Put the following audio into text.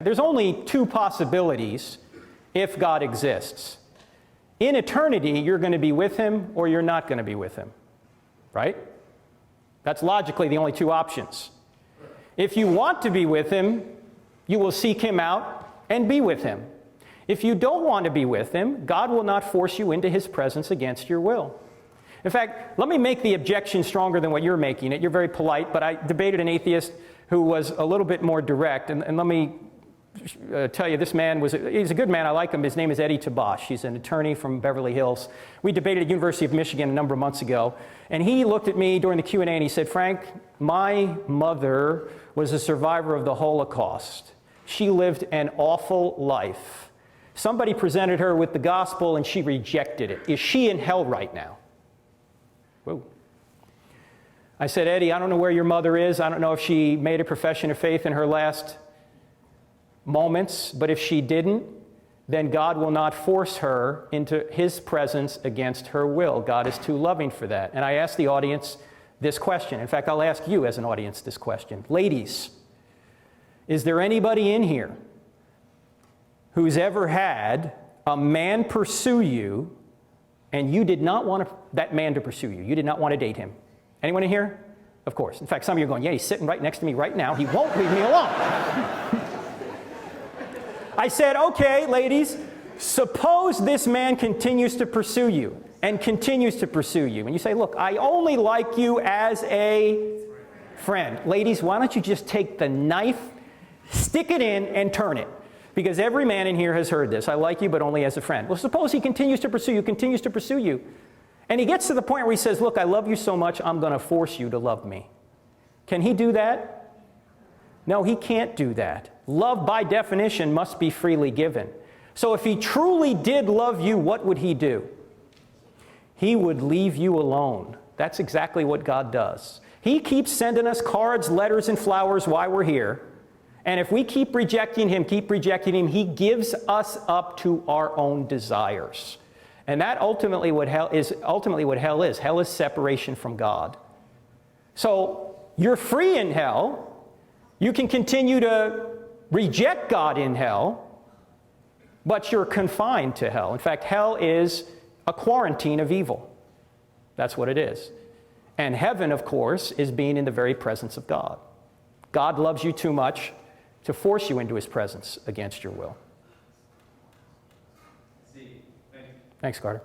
There's only two possibilities if God exists. In eternity, you're going to be with him or you're not going to be with him, right? That's logically the only two options. If you want to be with him, you will seek him out and be with him. If you don't want to be with him, God will not force you into his presence against your will. In fact, let me make the objection stronger than what you're making it. You're very polite, but I debated an atheist who was a little bit more direct. And let me tell you, this man he's a good man. I like him. His name is Eddie Tabash. He's an attorney from Beverly Hills. We debated at University of Michigan a number of months ago. And he looked at me during the Q&A and he said, Frank, my mother was a survivor of the Holocaust. She lived an awful life. Somebody presented her with the gospel and she rejected it. Is she in hell right now? Whoa. I said, Eddie, I don't know where your mother is. I don't know if she made a profession of faith in her last moments, but if she didn't, then God will not force her into his presence against her will. God is too loving for that. And I asked the audience this question. In fact, I'll ask you as an audience this question. Ladies, is there anybody in here who's ever had a man pursue you and you did not want that man to pursue you? You did not want to date him. Anyone in here? Of course. In fact, some of you are going, yeah, he's sitting right next to me right now. He won't leave me alone. I said, okay, ladies, suppose this man continues to pursue you and continues to pursue you. And you say, look, I only like you as a friend. Ladies, why don't you just take the knife, stick it in, and turn it? Because every man in here has heard this. I like you, but only as a friend. Well, suppose he continues to pursue you, and he gets to the point where he says, look, I love you so much, I'm going to force you to love me. Can he do that? No, he can't do that. Love, by definition, must be freely given. So if he truly did love you, what would he do? He would leave you alone. That's exactly what God does. He keeps sending us cards, letters, and flowers while we're here. And if we keep rejecting him, he gives us up to our own desires. And that ultimately what hell is. Hell is separation from God. So you're free in hell. You can continue to reject God in hell, but you're confined to hell. In fact, hell is a quarantine of evil. That's what it is. And heaven, of course, is being in the very presence of God. God loves you too much to force you into his presence against your will. Thanks, Carter.